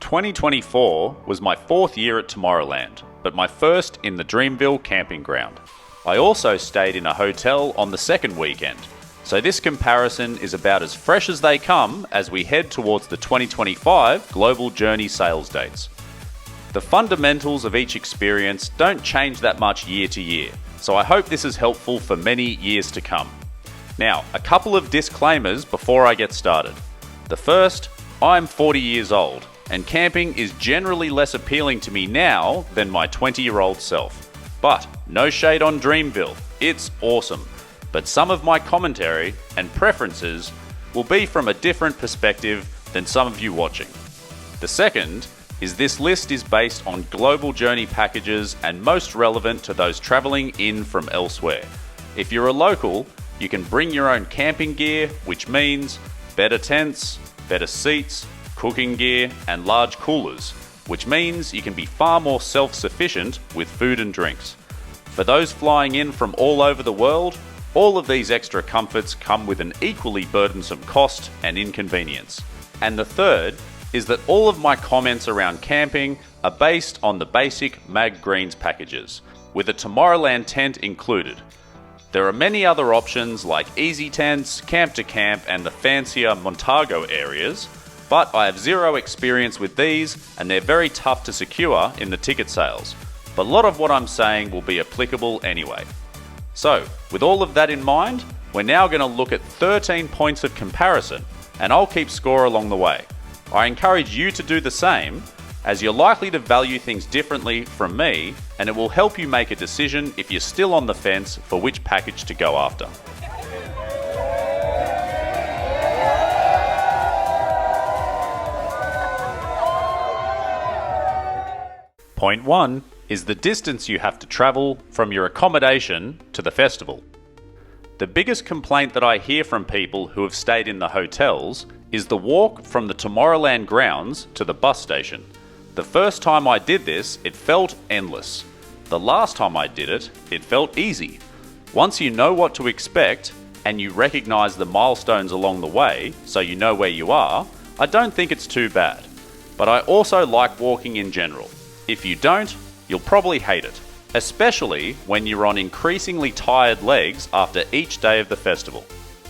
2024 was my fourth year at Tomorrowland, but my first in the Dreamville camping ground. I also stayed in a hotel on the second weekend, so this comparison is about as fresh as they come as we head towards the 2025 Global Journey sales dates. The fundamentals of each experience don't change that much year to year, so I hope this is helpful for many years to come. Now, a couple of disclaimers before I get started. The first, I'm 40 years old, and camping is generally less appealing to me now than my 20-year-old self. But no shade on Dreamville, it's awesome. But some of my commentary and preferences will be from a different perspective than some of you watching. The second is this list is based on global journey packages and most relevant to those traveling in from elsewhere. If you're a local, you can bring your own camping gear, which means better tents, better seats, cooking gear, and large coolers, which means you can be far more self-sufficient with food and drinks. For those flying in from all over the world, all of these extra comforts come with an equally burdensome cost and inconvenience. And the third is that all of my comments around camping are based on the basic Mag Greens packages, with a Tomorrowland tent included. There are many other options like easy tents, camp to camp, and the fancier Montago areas, but I have zero experience with these and they're very tough to secure in the ticket sales. But a lot of what I'm saying will be applicable anyway. So, with all of that in mind, we're now going to look at 13 points of comparison, and I'll keep score along the way. I encourage you to do the same, as you're likely to value things differently from me, and it will help you make a decision if you're still on the fence for which package to go after. Point 1 is the distance you have to travel from your accommodation to the festival. The biggest complaint that I hear from people who have stayed in the hotels is the walk from the Tomorrowland grounds to the bus station. The first time I did this, it felt endless. The last time I did it, it felt easy. Once you know what to expect and you recognize the milestones along the way so you know where you are, I don't think it's too bad. But I also like walking in general. If you don't, you'll probably hate it, especially when you're on increasingly tired legs after each day of the festival.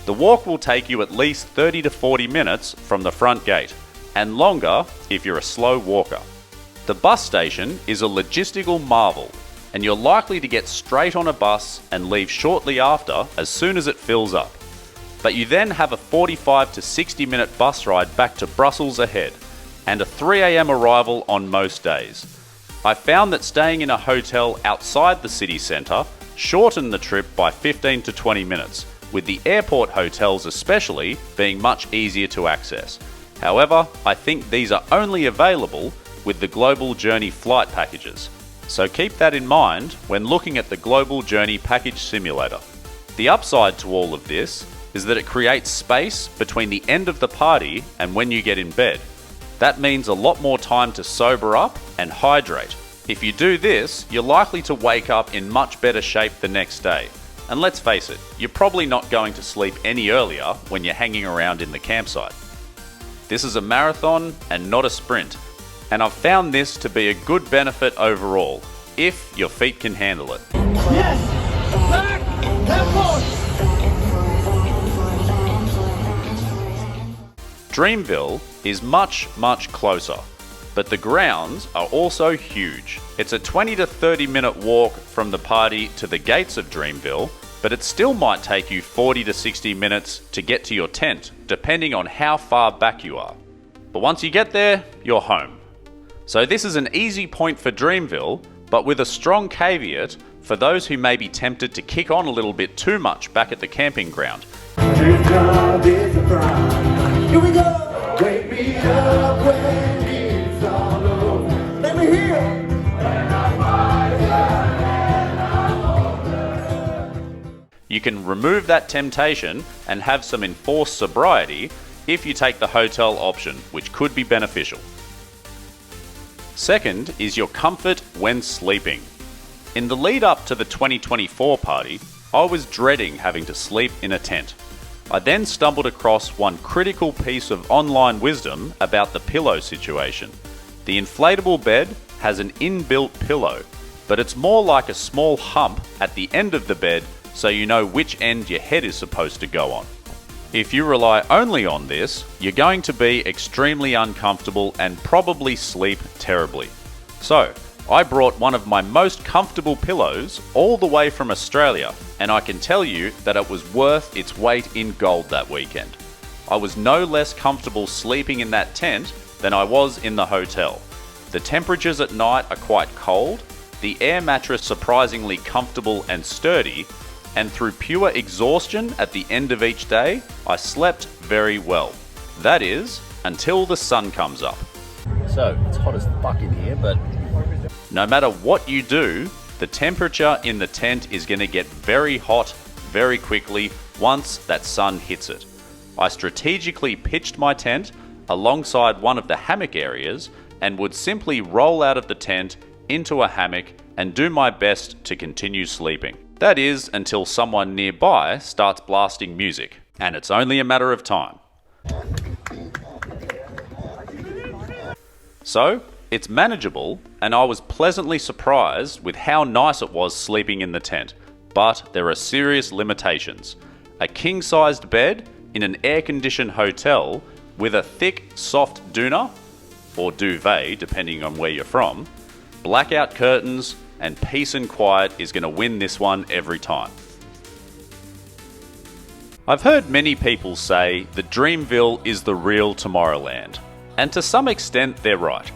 The walk will take you at least 30 to 40 minutes from the front gate, and longer if you're a slow walker. The bus station is a logistical marvel, and you're likely to get straight on a bus and leave shortly after as soon as it fills up. But you then have a 45 to 60 minute bus ride back to Brussels ahead, and a 3 AM arrival on most days. I found that staying in a hotel outside the city centre shortened the trip by 15 to 20 minutes, with the airport hotels especially being much easier to access. However, I think these are only available with the Global Journey flight packages, so keep that in mind when looking at the Global Journey package simulator. The upside to all of this is that it creates space between the end of the party and when you get in bed. That means a lot more time to sober up and hydrate. If you do this, you're likely to wake up in much better shape the next day. And let's face it, you're probably not going to sleep any earlier when you're hanging around in the campsite. This is a marathon and not a sprint, and I've found this to be a good benefit overall, if your feet can handle it. Yes! Back! Left forward! Dreamville is much closer, but the grounds are also huge. It's a 20 to 30 minute walk from the party to the gates of Dreamville, but it still might take you 40 to 60 minutes to get to your tent, depending on how far back you are. But once you get there, you're home. So this is an easy point for Dreamville, but with a strong caveat for those who may be tempted to kick on a little bit too much back at the camping ground. Dream job is a crime. Here we go! Wake me up when it's all over. Let me hear! You can remove that temptation and have some enforced sobriety if you take the hotel option, which could be beneficial. Second is your comfort when sleeping. In the lead up to the 2024 party, I was dreading having to sleep in a tent. I then stumbled across one critical piece of online wisdom about the pillow situation. The inflatable bed has an inbuilt pillow, but it's more like a small hump at the end of the bed so you know which end your head is supposed to go on. If you rely only on this, you're going to be extremely uncomfortable and probably sleep terribly. So, I brought one of my most comfortable pillows all the way from Australia, and I can tell you that it was worth its weight in gold that weekend. I was no less comfortable sleeping in that tent than I was in the hotel. The temperatures at night are quite cold, the air mattress surprisingly comfortable and sturdy, and through pure exhaustion at the end of each day, I slept very well. That is, until the sun comes up. So, it's hot as fuck in here, but no matter what you do, the temperature in the tent is going to get very hot very quickly once that sun hits it. I strategically pitched my tent alongside one of the hammock areas and would simply roll out of the tent into a hammock and do my best to continue sleeping. That is, until someone nearby starts blasting music, and it's only a matter of time. So, it's manageable, and I was pleasantly surprised with how nice it was sleeping in the tent, but there are serious limitations. A king-sized bed in an air-conditioned hotel with a thick, soft doona, or duvet depending on where you're from, blackout curtains, and peace and quiet is going to win this one every time. I've heard many people say that Dreamville is the real Tomorrowland, and to some extent they're right.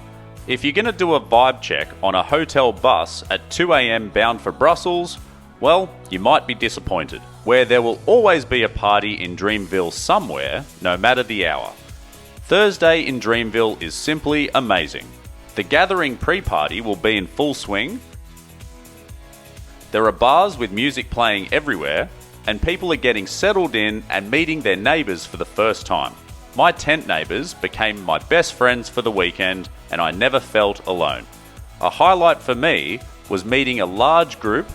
If you're going to do a vibe check on a hotel bus at 2 AM bound for Brussels, well, you might be disappointed, where there will always be a party in Dreamville somewhere, no matter the hour. Thursday in Dreamville is simply amazing. The gathering pre-party will be in full swing. There are bars with music playing everywhere, and people are getting settled in and meeting their neighbours for the first time. My tent neighbours became my best friends for the weekend, and I never felt alone. A highlight for me was meeting a large group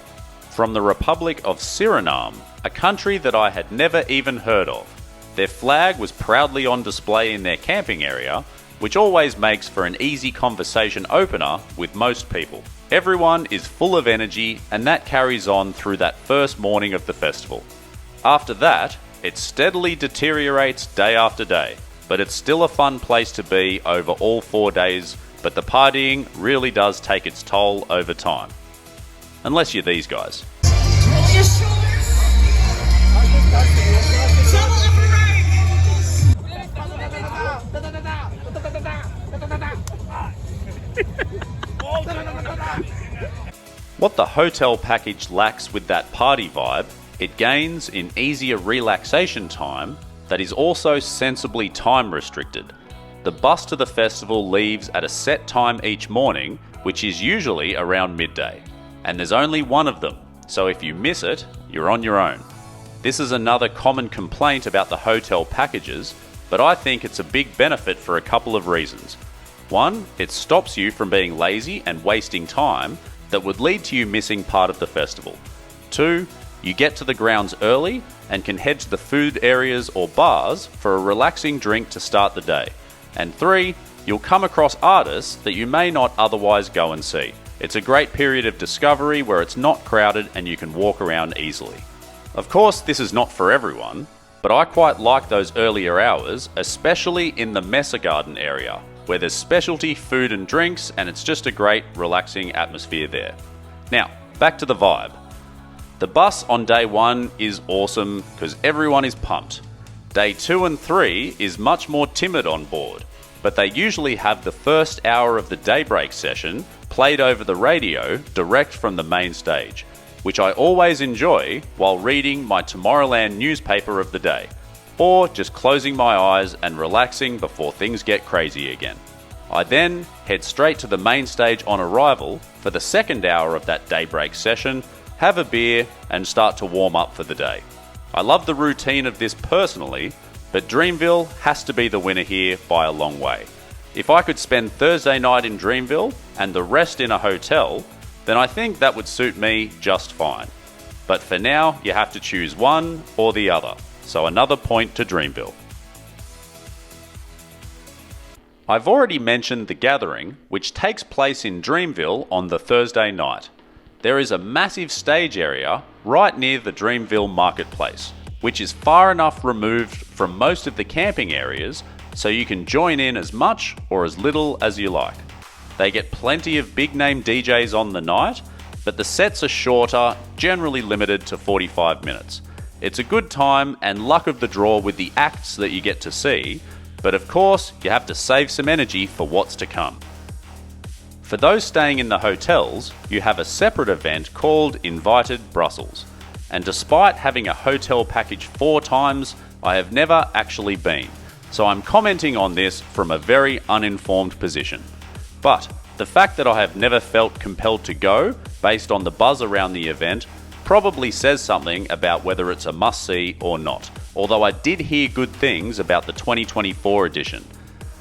from the Republic of Suriname, a country that I had never even heard of. Their flag was proudly on display in their camping area, which always makes for an easy conversation opener with most people. Everyone is full of energy, and that carries on through that first morning of the festival. After that, it steadily deteriorates day after day, but it's still a fun place to be over all 4 days, but the partying really does take its toll over time. Unless you're these guys. What the hotel package lacks with that party vibe, it gains in easier relaxation time that is also sensibly time restricted. The bus to the festival leaves at a set time each morning, which is usually around midday. And there's only one of them, so if you miss it, you're on your own. This is another common complaint about the hotel packages, but I think it's a big benefit for a couple of reasons. One, it stops you from being lazy and wasting time that would lead to you missing part of the festival. Two, you get to the grounds early and can head to the food areas or bars for a relaxing drink to start the day. And three, you'll come across artists that you may not otherwise go and see. It's a great period of discovery where it's not crowded and you can walk around easily. Of course, this is not for everyone, but I quite like those earlier hours, especially in the Mesa Garden area, where there's specialty food and drinks, and it's just a great, relaxing atmosphere there. Now, back to the vibe. The bus on day 1 is awesome because everyone is pumped. Day 2 and 3 is much more timid on board, but they usually have the first hour of the daybreak session played over the radio direct from the main stage, which I always enjoy while reading my Tomorrowland newspaper of the day, or just closing my eyes and relaxing before things get crazy again. I then head straight to the main stage on arrival for the second hour of that daybreak session, have a beer, and start to warm up for the day. I love the routine of this personally, but Dreamville has to be the winner here by a long way. If I could spend Thursday night in Dreamville and the rest in a hotel, then I think that would suit me just fine. But for now, you have to choose one or the other. So another point to Dreamville. I've already mentioned the gathering, which takes place in Dreamville on the Thursday night. There is a massive stage area right near the Dreamville marketplace, which is far enough removed from most of the camping areas so you can join in as much or as little as you like. They get plenty of big name DJs on the night, but the sets are shorter, generally limited to 45 minutes. It's a good time and luck of the draw with the acts that you get to see, but of course you have to save some energy for what's to come. For those staying in the hotels, you have a separate event called Invited Brussels, and despite having a hotel package 4 times, I have never actually been, so I'm commenting on this from a very uninformed position. But the fact that I have never felt compelled to go, based on the buzz around the event, probably says something about whether it's a must-see or not, although I did hear good things about the 2024 edition,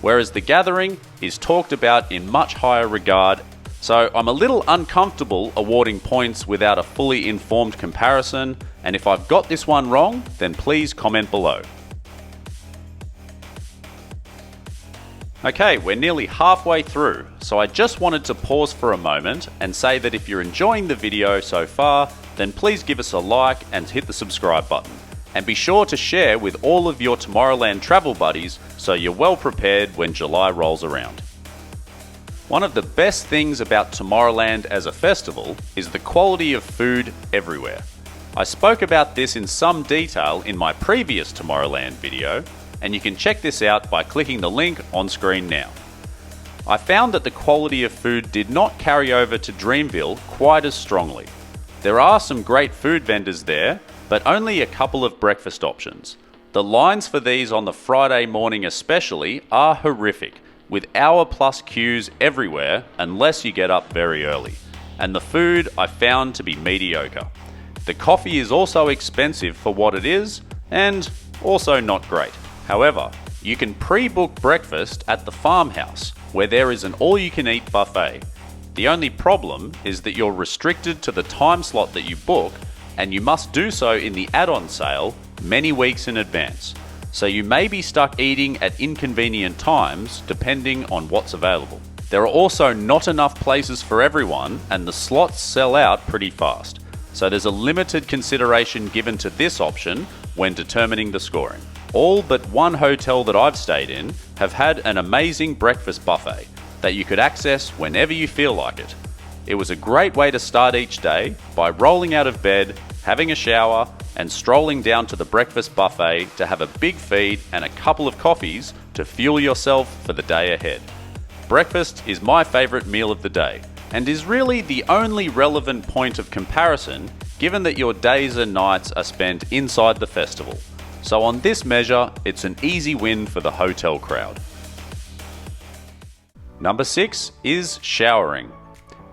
whereas the gathering is talked about in much higher regard, so I'm a little uncomfortable awarding points without a fully informed comparison, and if I've got this one wrong, then please comment below. Okay, we're nearly halfway through, so I just wanted to pause for a moment and say that if you're enjoying the video so far, then please give us a like and hit the subscribe button. And be sure to share with all of your Tomorrowland travel buddies so you're well prepared when July rolls around. One of the best things about Tomorrowland as a festival is the quality of food everywhere. I spoke about this in some detail in my previous Tomorrowland video, and you can check this out by clicking the link on screen now. I found that the quality of food did not carry over to Dreamville quite as strongly. There are some great food vendors there, but only a couple of breakfast options. The lines for these on the Friday morning especially are horrific, with hour-plus queues everywhere unless you get up very early. And the food I found to be mediocre. The coffee is also expensive for what it is, and also not great. However, you can pre-book breakfast at the farmhouse, where there is an all-you-can-eat buffet. The only problem is that you're restricted to the time slot that you book, and you must do so in the add-on sale many weeks in advance. So you may be stuck eating at inconvenient times depending on what's available. There are also not enough places for everyone, and the slots sell out pretty fast. So there's a limited consideration given to this option when determining the scoring. All but one hotel that I've stayed in have had an amazing breakfast buffet that you could access whenever you feel like it. It was a great way to start each day by rolling out of bed, having a shower, and strolling down to the breakfast buffet to have a big feed and a couple of coffees to fuel yourself for the day ahead. Breakfast is my favourite meal of the day, and is really the only relevant point of comparison given that your days and nights are spent inside the festival. So on this measure, it's an easy win for the hotel crowd. Number 6 is showering.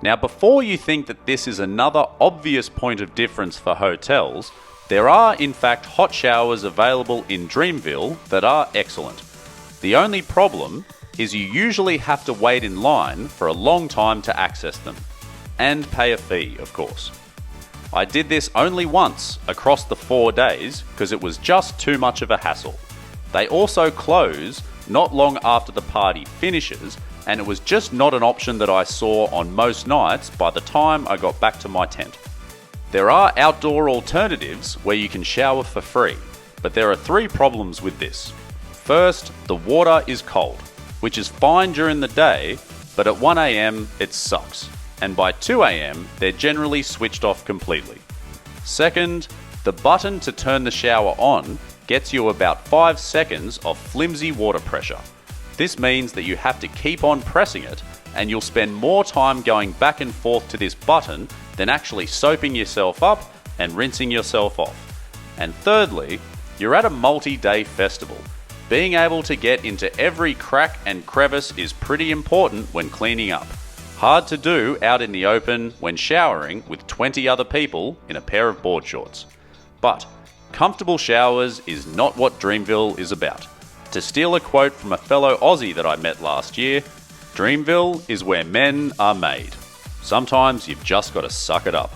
Now before you think that this is another obvious point of difference for hotels, there are in fact hot showers available in Dreamville that are excellent. The only problem is you usually have to wait in line for a long time to access them, and pay a fee, of course. I did this only once across the 4 days because it was just too much of a hassle. They also close not long after the party finishes, and it was just not an option that I saw on most nights by the time I got back to my tent. There are outdoor alternatives where you can shower for free, but there are 3 problems with this. First, the water is cold, which is fine during the day, but at 1 AM it sucks, and by 2 AM they're generally switched off completely. Second, the button to turn the shower on gets you about 5 seconds of flimsy water pressure. This means that you have to keep on pressing it, and you'll spend more time going back and forth to this button than actually soaping yourself up and rinsing yourself off. And thirdly, you're at a multi-day festival. Being able to get into every crack and crevice is pretty important when cleaning up. Hard to do out in the open when showering with 20 other people in a pair of board shorts. But comfortable showers is not what Dreamville is about. To steal a quote from a fellow Aussie that I met last year, Dreamville is where men are made. Sometimes you've just got to suck it up.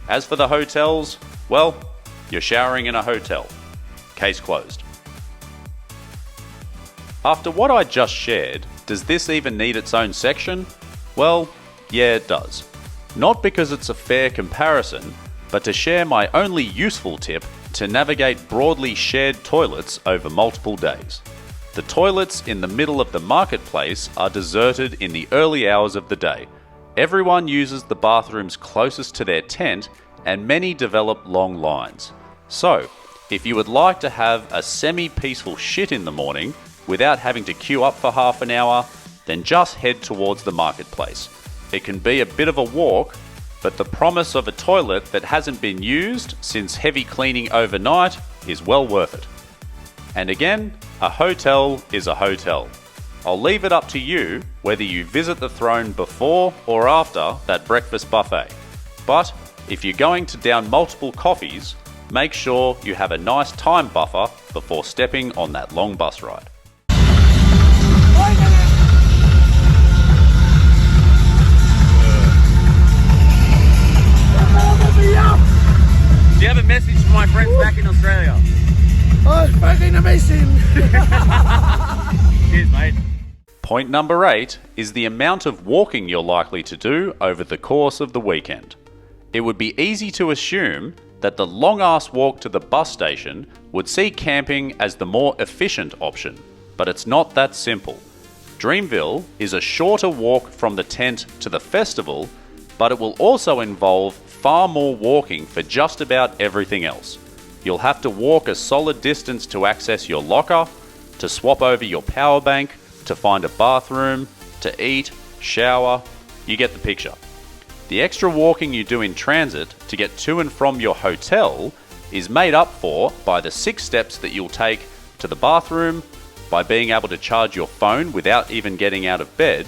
As for the hotels, well, you're showering in a hotel. Case closed. After what I just shared, does this even need its own section? Well, yeah, it does. Not because it's a fair comparison, but to share my only useful tip to navigate broadly shared toilets over multiple days. The toilets in the middle of the marketplace are deserted in the early hours of the day. Everyone uses the bathrooms closest to their tent, and many develop long lines. So, if you would like to have a semi-peaceful shit in the morning without having to queue up for half an hour, then just head towards the marketplace. It can be a bit of a walk, but the promise of a toilet that hasn't been used since heavy cleaning overnight is well worth it. And again, a hotel is a hotel. I'll leave it up to you whether you visit the throne before or after that breakfast buffet. But if you're going to down multiple coffees, make sure you have a nice time buffer before stepping on that long bus ride. Do you have a message for my friends back in Australia? Oh, it's fucking amazing! Cheers, mate. Point number 8 is the amount of walking you're likely to do over the course of the weekend. It would be easy to assume that the long-ass walk to the bus station would see camping as the more efficient option, but it's not that simple. Dreamville is a shorter walk from the tent to the festival, but it will also involve far more walking for just about everything else. You'll have to walk a solid distance to access your locker, to swap over your power bank, to find a bathroom, to eat, shower. You get the picture. The extra walking you do in transit to get to and from your hotel is made up for by the 6 steps that you'll take to the bathroom, by being able to charge your phone without even getting out of bed,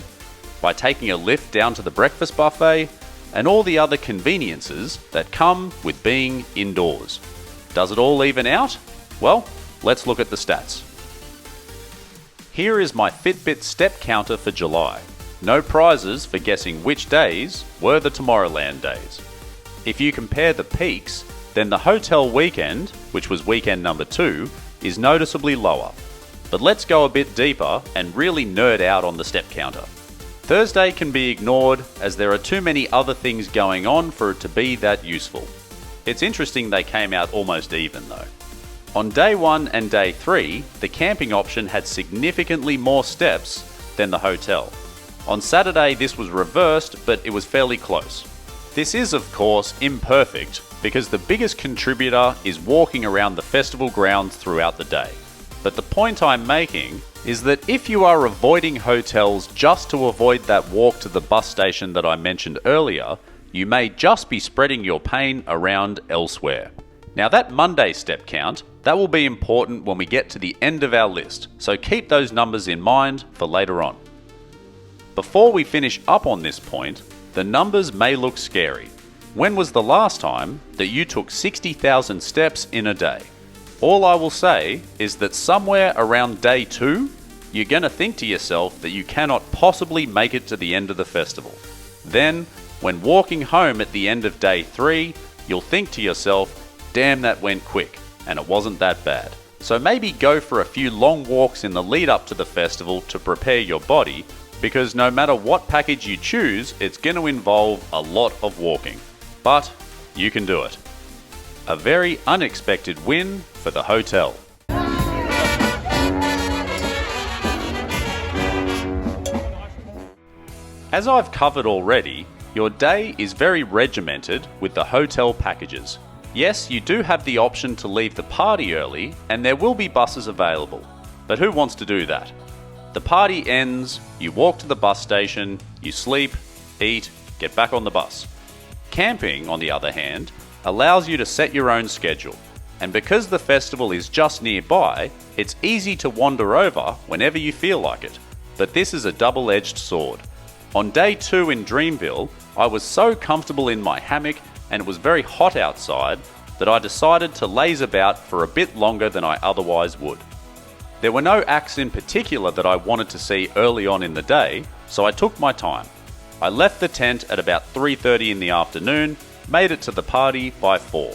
by taking a lift down to the breakfast buffet, and all the other conveniences that come with being indoors. Does it all even out? Well, let's look at the stats. Here is my Fitbit step counter for July. No prizes for guessing which days were the Tomorrowland days. If you compare the peaks, then the hotel weekend, which was weekend number 2, is noticeably lower. But let's go a bit deeper and really nerd out on the step counter. Thursday can be ignored as there are too many other things going on for it to be that useful. It's interesting they came out almost even though. On day 1 and day 3, the camping option had significantly more steps than the hotel. On Saturday this was reversed, but it was fairly close. This is of course imperfect because the biggest contributor is walking around the festival grounds throughout the day. But the point I'm making is that if you are avoiding hotels just to avoid that walk to the bus station that I mentioned earlier, you may just be spreading your pain around elsewhere. Now that Monday step count, that will be important when we get to the end of our list, so keep those numbers in mind for later on. Before we finish up on this point, the numbers may look scary. When was the last time that you took 60,000 steps in a day? All I will say is that somewhere around day 2, you're going to think to yourself that you cannot possibly make it to the end of the festival. Then, when walking home at the end of day 3, you'll think to yourself, damn, that went quick, and it wasn't that bad. So maybe go for a few long walks in the lead up to the festival to prepare your body, because no matter what package you choose, it's going to involve a lot of walking. But you can do it. A very unexpected win for the hotel. As I've covered already, your day is very regimented with the hotel packages. Yes, you do have the option to leave the party early, and there will be buses available. But who wants to do that? The party ends, you walk to the bus station, you sleep, eat, get back on the bus. Camping, on the other hand, allows you to set your own schedule, and because the festival is just nearby, it's easy to wander over whenever you feel like it. But this is a double-edged sword. On day 2 in Dreamville, I was so comfortable in my hammock and it was very hot outside that I decided to laze about for a bit longer than I otherwise would. There were no acts in particular that I wanted to see early on in the day, so I took my time. I left the tent at about 3:30 in the afternoon, made it to the party by 4.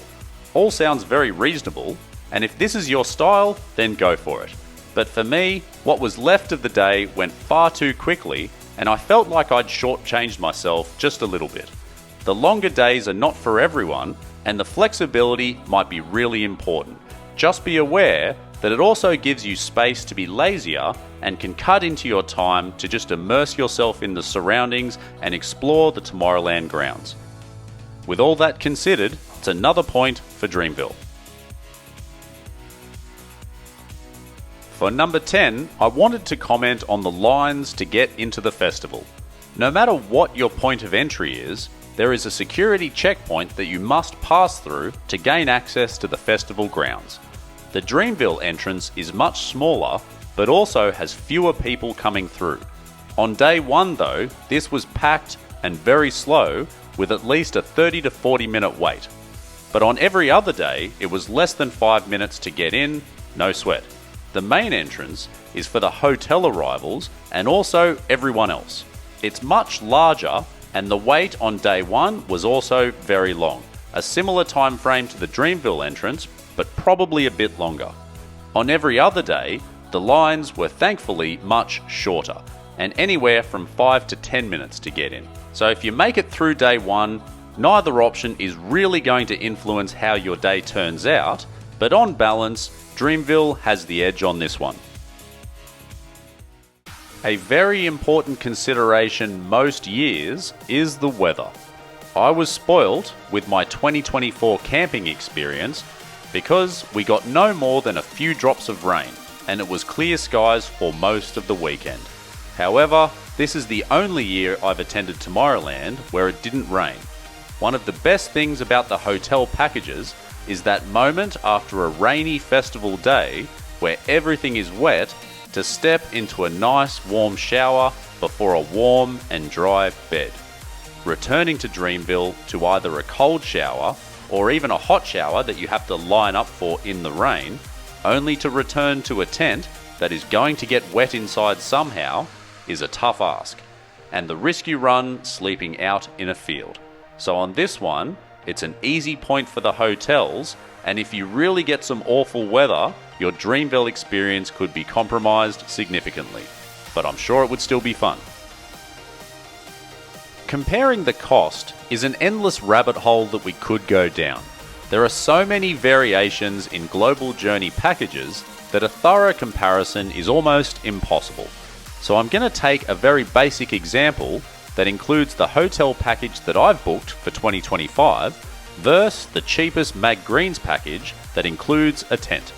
All sounds very reasonable, and if this is your style, then go for it. But for me, what was left of the day went far too quickly, and I felt like I'd shortchanged myself just a little bit. The longer days are not for everyone, and the flexibility might be really important. Just be aware that it also gives you space to be lazier and can cut into your time to just immerse yourself in the surroundings and explore the Tomorrowland grounds. With all that considered, it's another point for Dreamville. For number 10, I wanted to comment on the lines to get into the festival. No matter what your point of entry is, there is a security checkpoint that you must pass through to gain access to the festival grounds. The Dreamville entrance is much smaller, but also has fewer people coming through. On day 1 though, this was packed and very slow, with at least a 30 to 40 minute wait. But on every other day, it was less than 5 minutes to get in, no sweat. The main entrance is for the hotel arrivals and also everyone else. It's much larger, and the wait on day 1 was also very long. A similar time frame to the Dreamville entrance, but probably a bit longer. On every other day, the lines were thankfully much shorter, and anywhere from 5 to 10 minutes to get in. So if you make it through day 1, neither option is really going to influence how your day turns out, but on balance, Dreamville has the edge on this one. A very important consideration most years is the weather. I was spoilt with my 2024 camping experience because we got no more than a few drops of rain, and it was clear skies for most of the weekend. However, this is the only year I've attended Tomorrowland where it didn't rain. One of the best things about the hotel packages is that moment after a rainy festival day where everything is wet to step into a nice warm shower before a warm and dry bed. Returning to Dreamville to either a cold shower or even a hot shower that you have to line up for in the rain, only to return to a tent that is going to get wet inside somehow, is a tough ask, and the risk you run sleeping out in a field. So on this one, it's an easy point for the hotels, and if you really get some awful weather, your Dreamville experience could be compromised significantly. But I'm sure it would still be fun. Comparing the cost is an endless rabbit hole that we could go down. There are so many variations in global journey packages that a thorough comparison is almost impossible. So I'm going to take a very basic example that includes the hotel package that I've booked for 2025 versus the cheapest Mag Greens package that includes a tent.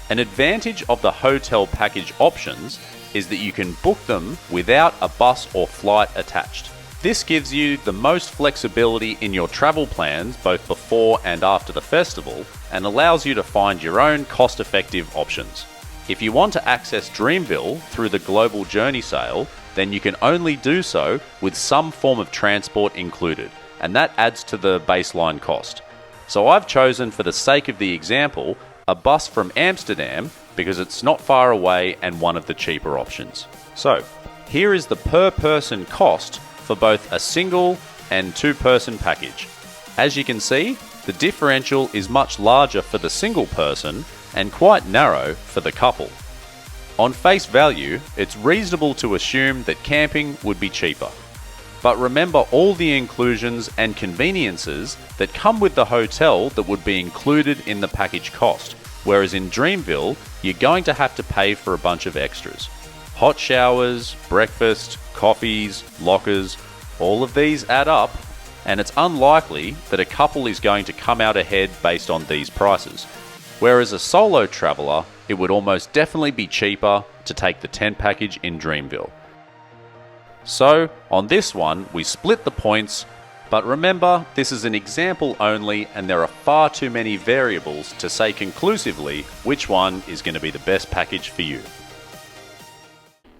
An advantage of the hotel package options is that you can book them without a bus or flight attached. This gives you the most flexibility in your travel plans both before and after the festival and allows you to find your own cost-effective options. If you want to access Dreamville through the Global Journey sale, then you can only do so with some form of transport included, and that adds to the baseline cost. So I've chosen, for the sake of the example, a bus from Amsterdam because it's not far away and one of the cheaper options. So here is the per person cost for both a single and two-person package. As you can see, the differential is much larger for the single person and quite narrow for the couple. On face value, it's reasonable to assume that camping would be cheaper. But remember all the inclusions and conveniences that come with the hotel that would be included in the package cost, whereas in Dreamville, you're going to have to pay for a bunch of extras. Hot showers, breakfast, coffees, lockers, all of these add up, and it's unlikely that a couple is going to come out ahead based on these prices. Whereas a solo traveller, it would almost definitely be cheaper to take the tent package in Dreamville. So, on this one, we split the points, but remember, this is an example only and there are far too many variables to say conclusively which one is going to be the best package for you.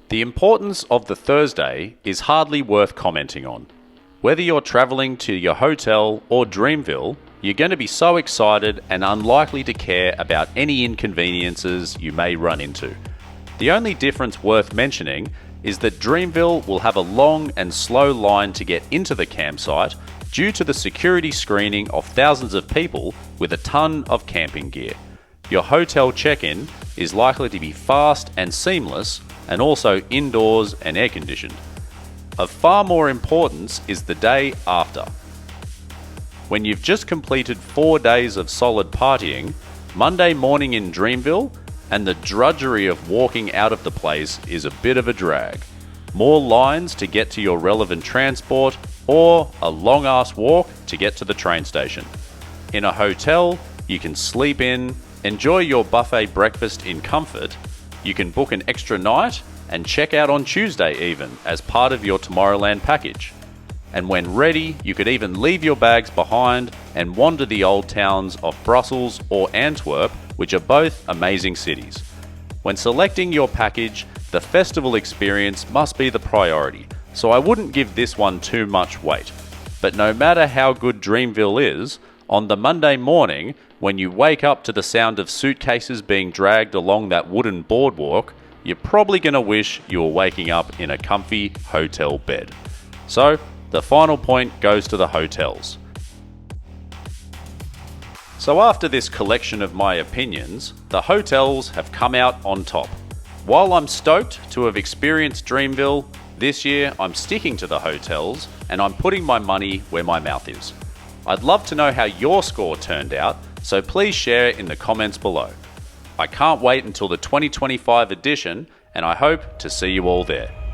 The importance of the Thursday is hardly worth commenting on. Whether you're travelling to your hotel or Dreamville, you're going to be so excited and unlikely to care about any inconveniences you may run into. The only difference worth mentioning is that Dreamville will have a long and slow line to get into the campsite due to the security screening of thousands of people with a ton of camping gear. Your hotel check-in is likely to be fast and seamless, and also indoors and air conditioned. Of far more importance is the day after. When you've just completed 4 days of solid partying, Monday morning in Dreamville, and the drudgery of walking out of the place is a bit of a drag. More lines to get to your relevant transport, or a long ass walk to get to the train station. In a hotel, you can sleep in, enjoy your buffet breakfast in comfort, you can book an extra night and check out on Tuesday even as part of your Tomorrowland package. And when ready, you could even leave your bags behind and wander the old towns of Brussels or Antwerp, which are both amazing cities. When selecting your package, the festival experience must be the priority, so I wouldn't give this one too much weight. But no matter how good Dreamville is, on the Monday morning, when you wake up to the sound of suitcases being dragged along that wooden boardwalk, you're probably going to wish you were waking up in a comfy hotel bed. So, the final point goes to the hotels. So after this collection of my opinions, the hotels have come out on top. While I'm stoked to have experienced Dreamville, this year I'm sticking to the hotels and I'm putting my money where my mouth is. I'd love to know how your score turned out, so please share in the comments below. I can't wait until the 2025 edition, and I hope to see you all there.